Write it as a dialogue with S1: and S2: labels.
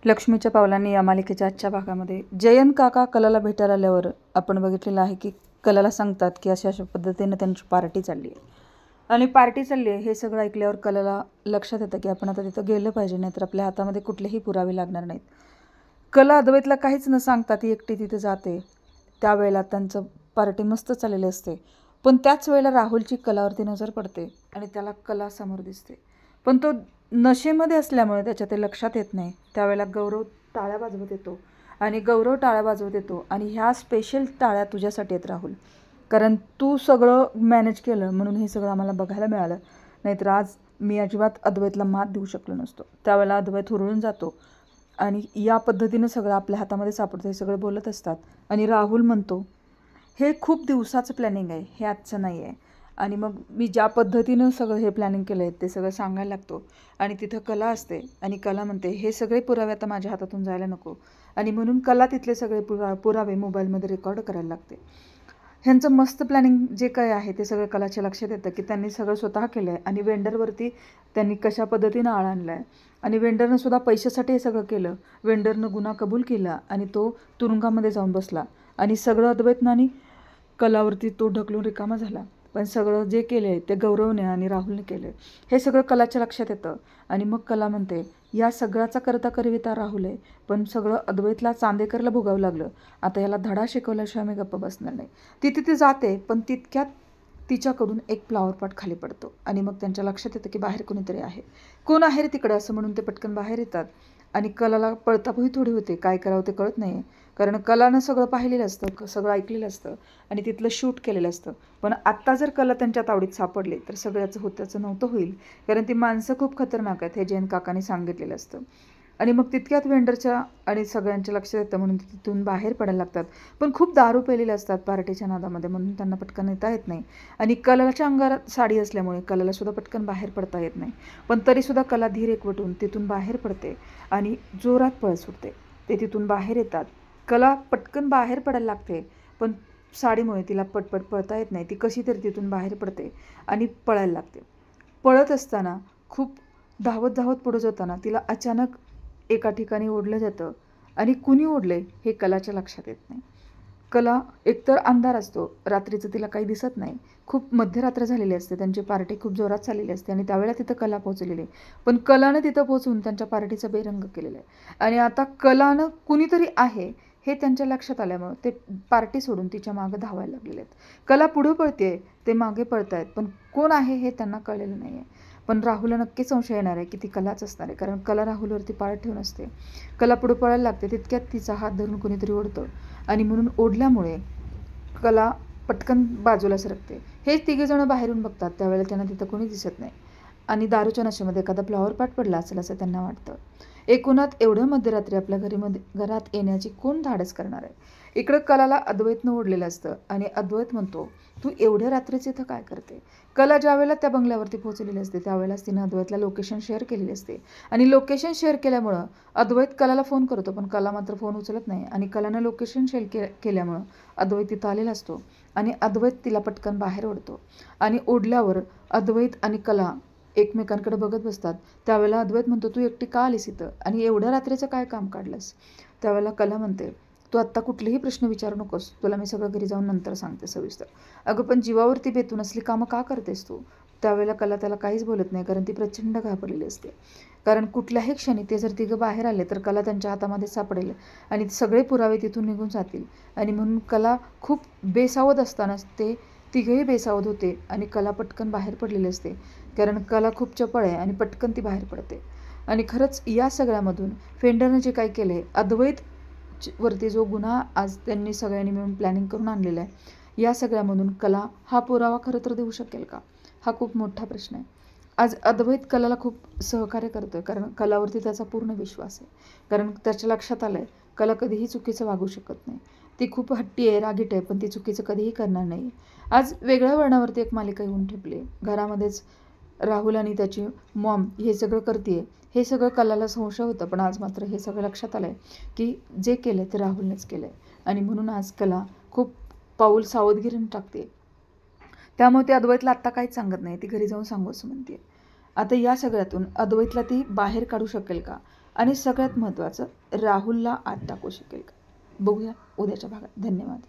S1: लक्ष्मीच्या पावलांनी या मालिकेच्या आजच्या भागामध्ये जयंत काका कलाला भेटायला आल्यावर आपण बघितलेलं आहे की कलाला सांगतात की अशा अशा पद्धतीने त्यांची पार्टी चालली आहे आणि पार्टी चालली आहे हे सगळं ऐकल्यावर कलाला लक्षात येतं की आपण आता तिथं गेलं पाहिजे, नाहीतर आपल्या हातामध्ये कुठलेही पुरावे लागणार नाहीत. कला अद्वैतला काहीच न सांगता ती एकटी तिथे जाते. त्यावेळेला त्यांचं पार्टी मस्त चाललेली असते, पण त्याच वेळेला राहुलची कलावरती नजर पडते आणि त्याला कला समोर दिसते. पण तो नशेमध्ये असल्यामुळे त्याच्या ते लक्षात येत नाही. त्यावेळेला गौरव टाळ्या वाजवत येतो आणि ह्या स्पेशल टाळ्या तुझ्यासाठी आहेत राहुल, कारण तू सगळं मॅनेज केलं म्हणून हे सगळं आम्हाला बघायला मिळालं, नाहीतर आज मी अजिबात अद्वैतला मात देऊ शकलो नसतो. त्यावेळेला अद्वैत हुरळून जातो आणि या पद्धतीनं सगळं आपल्या हातामध्ये सापडतं हे सगळं बोलत असतात. आणि राहुल म्हणतो हे खूप दिवसाचं प्लॅनिंग आहे, हे आजचं नाही आहे. आणि मग मी ज्या पद्धतीनं सगळं हे प्लॅनिंग केलं आहे ते सगळं सांगायला लागतो. आणि तिथं कला असते आणि कला म्हणते हे सगळे पुरावे आता माझ्या हातातून जायला नको. आणि म्हणून कला तिथले सगळे पुरावे मोबाईलमध्ये रेकॉर्ड करायला लागते. ह्यांचं मस्त प्लॅनिंग जे काय आहे ते सगळं कलाच्या लक्षात येतं की त्यांनी सगळं स्वतः केलं आहे आणि वेंडरवरती त्यांनी कशा पद्धतीनं आळा आणला आहे. आणि वेंडरनं सुद्धा पैशासाठी हे सगळं केलं. वेंडरनं गुन्हा कबूल केला आणि तो तुरुंगामध्ये जाऊन बसला आणि सगळं अद्वैतनं आणि कलावरती तो ढकलून रिकामा झाला. पण सगळं जे केलं आहे ते गौरवने आणि राहुलने केलं आहे हे सगळं कलाच्या लक्षात येतं. आणि मग कला म्हणते या सगळ्याचा करता करविता राहुल आहे, पण सगळं अद्वैतला चांदेकरला भोगावं लागलं. आता याला धडा शिकवल्याशिवाय मी गप्प बसणार नाही. ती तिथे जाते, पण तितक्यात तिच्याकडून एक फ्लॉवर पॉट खाली पडतो आणि मग त्यांच्या लक्षात येतं की बाहेर कोणीतरी आहे. कोण आहे रे तिकडं असं म्हणून ते पटकन बाहेर येतात. आणि कलाला पळताभुई थोडी होते, काय करावं ते कळत नाही. कारण कलानं सगळं पाहिलेलं असतं, सगळं ऐकलेलं असतं आणि तिथलं शूट केलेलं असतं. पण आत्ता जर कला त्यांच्या तावडीत सापडले तर सगळ्याचं होत्याचं नव्हतं होईल, कारण ती माणसं खूप खतरनाक आहेत हे जयंत काकांनी सांगितलेलं असतं. आणि मग तितक्यात वेंडरच्या आणि सगळ्यांच्या लक्षात येतं म्हणून तिथून बाहेर पडायला लागतात. पण खूप दारू पेलेले असतात पार्टीच्या नादामध्ये, म्हणून त्यांना पटकन येता येत नाही. आणि कलाच्या अंगात साडी असल्यामुळे कलाला सुद्धा पटकन बाहेर पडता येत नाही. पण तरीसुद्धा कला धीर एकवटून तिथून बाहेर पडते आणि जोरात पळ सुटते. ते तिथून बाहेर येतात. कला पटकन बाहेर पडायला लागते, पण साडीमुळे तिला पटपट पळता येत नाही. ती कशी तरी तिथून बाहेर पडते आणि पळायला लागते. पळत असताना खूप धावत धावत पुढे जाताना तिला अचानक एका ठिकाणी ओढलं जातं आणि कुणी ओढले हे कलाच्या लक्षात येत नाही. कला एकतर अंधार असतो, रात्रीचं तिला काही दिसत नाही. खूप मध्यरात्र झालेली असते, त्यांची पार्टी खूप जोरात चाललेली असते आणि त्यावेळेला तिथं कला पोहोचलेली आहे. पण कलानं तिथं पोहोचून त्यांच्या पार्टीचा बेरंग केलेला आहे. आणि आता कलानं कुणीतरी आहे हे त्यांच्या लक्षात आल्यामुळं ते पार्टी सोडून तिच्या मागं धावायला लागलेले आहेत. कला पुढं पळते, ते मागे पळत आहेत, पण कोण आहे हे त्यांना कळलेलं नाही आहे. पण राहुलला नक्की संशय येणार आहे की ती कलाच असणार आहे, कारण कला राहुलवरती पाळ ठेवून असते. कला पुढं पळायला लागते, तितक्यात तिचा हात धरून कुणीतरी ओढतं आणि म्हणून ओढल्यामुळे कला पटकन बाजूला सरकते. हे तिघेजणं बाहेरून बघतात, त्यावेळेला त्यांना तिथं कोणी दिसत नाही आणि दारूच्या नशेमध्ये एखादा फ्लॉवर पॉट पडला असेल असं त्यांना वाटतं. एकूणात एवढं मध्यरात्री आपल्या घरात येण्याची कोण धाडस करणार आहे. इकडं कलाला अद्वैतनं ओढलेलं असतं आणि अद्वैत म्हणतो तू एवढ्या रात्रीच इथं काय करते. कला ज्यावेळेला त्या बंगल्यावरती पोहोचलेली असते त्यावेळेलाच तिनं अद्वैतला लोकेशन शेअर केलेली असते आणि लोकेशन शेअर केल्यामुळं अद्वैत कलाला फोन करतो, पण कला मात्र फोन उचलत नाही. आणि कलानं लोकेशन शेअर केल्यामुळं अद्वैत तिथं आलेला असतो आणि अद्वैत तिला पटकन बाहेर ओढतो. आणि ओढल्यावर अद्वैत आणि कला एकमेकांकडे बघत बसतात. त्यावेळेला अद्वैत म्हणतो तू एकटी का आलीस इथं आणि एवढ्या रात्रीचं काय काम काढलंस. त्यावेळेला कला म्हणते तू आत्ता कुठलेही प्रश्न विचारू नकोस, तुला मी सगळं घरी जाऊन नंतर सांगते सविस्तर. अगं पण जीवावरती बेतून असली कामं का करतेस तू. त्यावेळेला कला त्याला काहीच बोलत नाही, कारण ती प्रचंड घाबरलेली असते. कारण कुठल्याही क्षणी ते जर तिघं बाहेर आले तर कला त्यांच्या हातामध्ये सापडेल आणि सगळे पुरावे तिथून निघून जातील. आणि म्हणून कला खूप बेसावध असतानाच ते तिघंही बेसावध होते आणि कला पटकन बाहेर पडलेली असते, कारण कला खूप चपळ आहे आणि पटकन ती बाहेर पडते. आणि खरंच या सगळ्यामधून फेंडरनं जे काय केलं आहे, अद्वैत वरती जो गुन्हा आज त्यांनी सगळ्यांनी मिळून प्लॅनिंग करून आणलेला आहे, या सगळ्यामधून कला हा पुरावा खरं तर देऊ शकेल का, हा खूप मोठा प्रश्न आहे. आज अद्वैत कलाला खूप सहकार्य करतो आहे, कारण कलावरती त्याचा पूर्ण विश्वास आहे. कारण त्याच्या लक्षात आलं आहे कला कधीही चुकीचं वागू शकत नाही. ती खूप हट्टी आहे, रागीट आहे, पण ती चुकीचं कधीही करणार नाही. आज वेगळ्या वळणावरती एक मालिका येऊन ठेपली आहे. घरामध्येच राहुल आणि त्याची मॉम हे सगळं करते, हे सगळं कलाला संशय होतं. पण आज मात्र हे सगळं लक्षात आलं आहे की जे केलं ते राहुलनेच केलं आहे आणि म्हणून आज कला खूप पाऊल सावधगिरीने टाकते. त्यामुळे ती अद्वैतला आत्ता काहीच सांगत नाही, ती घरी जाऊन सांगू असं म्हणते. आता या सगळ्यातून अद्वैतला ती बाहेर काढू शकेल का, आणि सगळ्यात महत्त्वाचं, राहुलला आत टाकू शकेल का? बघूया उद्याच्या भागात. धन्यवाद.